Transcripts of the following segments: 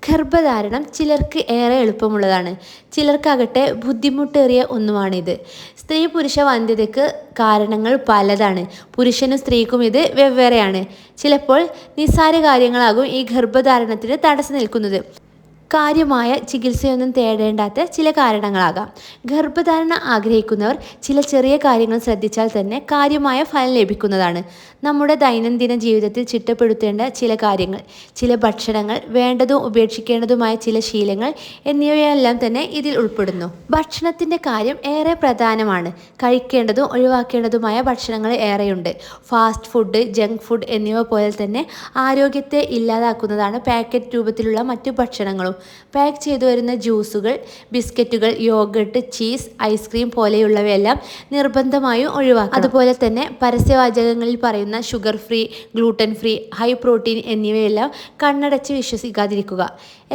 ഗർഭധാരണം ചിലർക്ക് ഏറെ എളുപ്പമുള്ളതാണ്, ചിലർക്കാകട്ടെ ബുദ്ധിമുട്ടേറിയ ഒന്നുമാണിത്. സ്ത്രീ പുരുഷ വന്ധ്യതയ്ക്ക് കാരണങ്ങൾ പലതാണ്. പുരുഷനും സ്ത്രീക്കും ഇത് വെവ്വേറെയാണ്. ചിലപ്പോൾ നിസ്സാര കാര്യങ്ങളാകും ഈ ഗർഭധാരണത്തിന് തടസ്സം നിൽക്കുന്നത്. കാര്യമായ ചികിത്സയൊന്നും തേടേണ്ടാത്ത ചില കാരണങ്ങളാകാം. ഗർഭധാരണ ആഗ്രഹിക്കുന്നവർ ചില ചെറിയ കാര്യങ്ങൾ ശ്രദ്ധിച്ചാൽ തന്നെ കാര്യമായ ഫലം ലഭിക്കുന്നതാണ്. നമ്മുടെ ദൈനംദിന ജീവിതത്തിൽ ചിട്ടപ്പെടുത്തേണ്ട ചില കാര്യങ്ങൾ, ചില ഭക്ഷണങ്ങൾ, വേണ്ടതും ഉപേക്ഷിക്കേണ്ടതുമായ ചില ശീലങ്ങൾ എന്നിവയെല്ലാം തന്നെ ഇതിൽ ഉൾപ്പെടുന്നു. ഭക്ഷണത്തിൻ്റെ കാര്യം ഏറെ പ്രധാനമാണ്. കഴിക്കേണ്ടതും ഒഴിവാക്കേണ്ടതുമായ ഭക്ഷണങ്ങൾ ഏറെയുണ്ട്. ഫാസ്റ്റ് ഫുഡ്, ജങ്ക് ഫുഡ് എന്നിവ പോലെ തന്നെ ആരോഗ്യത്തെ ഇല്ലാതാക്കുന്നതാണ് പാക്കറ്റ് രൂപത്തിലുള്ള മറ്റു ഭക്ഷണങ്ങളും. പാക്ക് ചെയ്തു വരുന്ന ജ്യൂസുകൾ, ബിസ്ക്കറ്റുകൾ, യോഗട്ട്, ചീസ്, ഐസ്ക്രീം പോലെയുള്ളവയെല്ലാം നിർബന്ധമായും ഒഴിവാക്കണം. അതുപോലെ തന്നെ പരസ്യവാചകങ്ങളിൽ പറയുന്ന sugar free, gluten free, high protein എന്നിവയെല്ലാം കണ്ണടച്ച് വിശ്വസിക്കാതിരിക്കുക.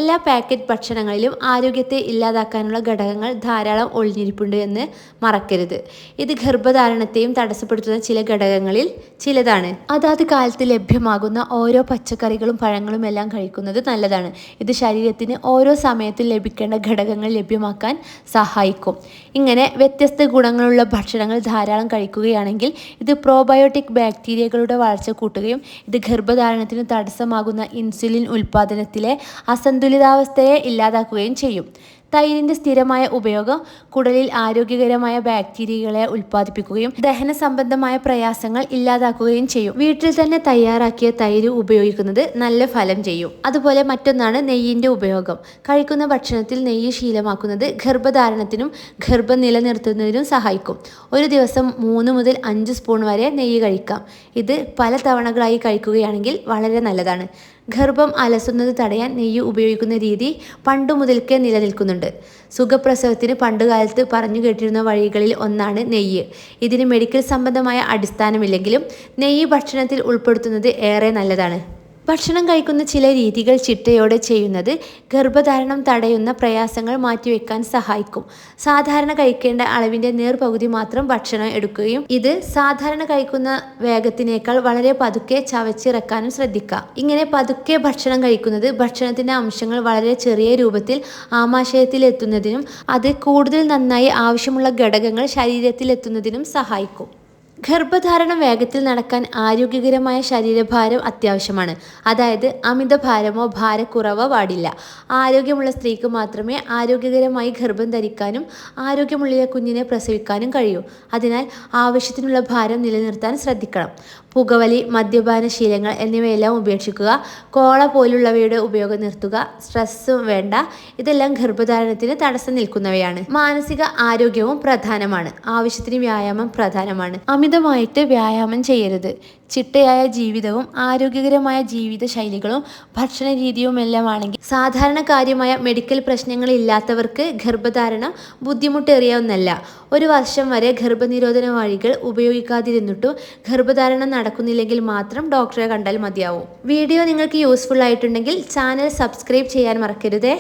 എല്ലാ പാക്കറ്റ് ഭക്ഷണങ്ങളിലും ആരോഗ്യത്തെ ഇല്ലാതാക്കാനുള്ള ഘടകങ്ങൾ ധാരാളം ഒളിഞ്ഞിരിപ്പുണ്ട് എന്ന് മറക്കരുത്. ഇത് ഗർഭധാരണത്തെയും തടസ്സപ്പെടുത്തുന്ന ചില ഘടകങ്ങളിൽ ചിലതാണ്. അതാത് കാലത്ത് ലഭ്യമാകുന്ന ഓരോ പച്ചക്കറികളും പഴങ്ങളും എല്ലാം കഴിക്കുന്നത് നല്ലതാണ്. ഇത് ശരീരത്തിന് ഓരോ സമയത്തും ലഭിക്കേണ്ട ഘടകങ്ങൾ ലഭ്യമാക്കാൻ സഹായിക്കും. ഇങ്ങനെ വ്യത്യസ്ത ഗുണങ്ങളുള്ള ഭക്ഷണങ്ങൾ ധാരാളം കഴിക്കുകയാണെങ്കിൽ ഇത് പ്രോബയോട്ടിക് ബാക്ടീരിയകളുടെ വളർച്ച കൂട്ടുകയും ഇത് ഗർഭധാരണത്തിന് തടസ്സമാകുന്ന ഇൻസുലിൻ ഉൽപ്പാദനത്തിലെ അസന്തുലിതാവസ്ഥയെ ഇല്ലാതാക്കുകയും ചെയ്യും. തൈരിൻ്റെ സ്ഥിരമായ ഉപയോഗം കുടലിൽ ആരോഗ്യകരമായ ബാക്ടീരിയകളെ ഉൽപ്പാദിപ്പിക്കുകയും ദഹന സംബന്ധമായ പ്രയാസങ്ങൾ ഇല്ലാതാക്കുകയും ചെയ്യും. വീട്ടിൽ തന്നെ തയ്യാറാക്കിയ തൈര് ഉപയോഗിക്കുന്നത് നല്ല ഫലം ചെയ്യും. അതുപോലെ മറ്റൊന്നാണ് നെയ്യിൻ്റെ ഉപയോഗം. കഴിക്കുന്ന ഭക്ഷണത്തിൽ നെയ്യ് ശീലമാക്കുന്നത് ഗർഭധാരണത്തിനും ഗർഭം നിലനിർത്തുന്നതിനും സഹായിക്കും. ഒരു ദിവസം 3 മുതൽ 5 സ്പൂൺ വരെ നെയ്യ് കഴിക്കാം. ഇത് പല തവണകളായി കഴിക്കുകയാണെങ്കിൽ വളരെ നല്ലതാണ്. ഗർഭം അലസുന്നത് തടയാൻ നെയ്യ് ഉപയോഗിക്കുന്ന രീതി പണ്ടു മുതൽക്കേ നിലനിൽക്കുന്നുണ്ട്. സുഖപ്രസവത്തിന് പണ്ടുകാലത്ത് പറഞ്ഞു കേട്ടിരുന്ന വഴികളിൽ ഒന്നാണ് നെയ്യ്. ഇതിന് മെഡിക്കൽ സംബന്ധമായ അടിസ്ഥാനമില്ലെങ്കിലും നെയ്യ് ഭക്ഷണത്തിൽ ഉൾപ്പെടുത്തുന്നത് ഏറെ നല്ലതാണ്. ഭക്ഷണം കഴിക്കുന്ന ചില രീതികൾ ചിട്ടയോടെ ചെയ്യുന്നത് ഗർഭധാരണം തടയുന്ന പ്രയാസങ്ങൾ മാറ്റിവെക്കാൻ സഹായിക്കും. സാധാരണ കഴിക്കേണ്ട അളവിൻ്റെ നേർപകുതി മാത്രം ഭക്ഷണം എടുക്കുകയും ഇത് സാധാരണ കഴിക്കുന്ന വേഗത്തിനേക്കാൾ വളരെ പതുക്കെ ചവച്ചിറക്കാനും ശ്രദ്ധിക്കുക. ഇങ്ങനെ പതുക്കെ ഭക്ഷണം കഴിക്കുന്നത് ഭക്ഷണത്തിൻ്റെ അംശങ്ങൾ വളരെ ചെറിയ രൂപത്തിൽ ആമാശയത്തിൽ എത്തുന്നതിനും അത് കൂടുതൽ നന്നായി ആവശ്യമുള്ള ഘടകങ്ങൾ ശരീരത്തിൽ എത്തുന്നതിനും സഹായിക്കും. ഗർഭധാരണം വേഗത്തിൽ നടക്കാൻ ആരോഗ്യകരമായ ശരീരഭാരം അത്യാവശ്യമാണ്. അതായത് അമിതഭാരമോ ഭാരക്കുറവോ പാടില്ല. ആരോഗ്യമുള്ള സ്ത്രീക്ക് മാത്രമേ ആരോഗ്യകരമായി ഗർഭം ധരിക്കാനും ആരോഗ്യമുള്ള കുഞ്ഞിനെ പ്രസവിക്കാനും കഴിയൂ. അതിനാൽ ആവശ്യത്തിനുള്ള ഭാരം നിലനിർത്താൻ ശ്രദ്ധിക്കണം. പുകവലി, മദ്യപാന ശീലങ്ങൾ എന്നിവയെല്ലാം ഉപേക്ഷിക്കുക. കോള പോലുള്ളവയുടെ ഉപയോഗം നിർത്തുക. സ്ട്രെസ്സും വേണ്ട. ഇതെല്ലാം ഗർഭധാരണത്തിന് തടസ്സം നിൽക്കുന്നവയാണ്. മാനസിക ആരോഗ്യവും പ്രധാനമാണ്. ആവശ്യത്തിന് വ്യായാമം പ്രധാനമാണ്. അമിതമായിട്ട് വ്യായാമം ചെയ്യരുത്. ചിട്ടയായ ജീവിതവും ആരോഗ്യകരമായ ജീവിത ശൈലികളും ഭക്ഷണ രീതിയുമെല്ലാമാണെങ്കിൽ സാധാരണ കാര്യമായ മെഡിക്കൽ പ്രശ്നങ്ങളില്ലാത്തവർക്ക് ഗർഭധാരണം ബുദ്ധിമുട്ടേറിയ ഒന്നല്ല. 1 വർഷം വരെ ഗർഭനിരോധന വഴികൾ ഉപയോഗിക്കാതിരുന്നിട്ടും ഗർഭധാരണം നടക്കുന്നില്ലെങ്കിൽ മാത്രം ഡോക്ടറെ കണ്ടാൽ മതിയാവും. വീഡിയോ നിങ്ങൾക്ക് യൂസ്ഫുൾ ആയിട്ടുണ്ടെങ്കിൽ ചാനൽ സബ്സ്ക്രൈബ് ചെയ്യാൻ മറക്കരുതേ.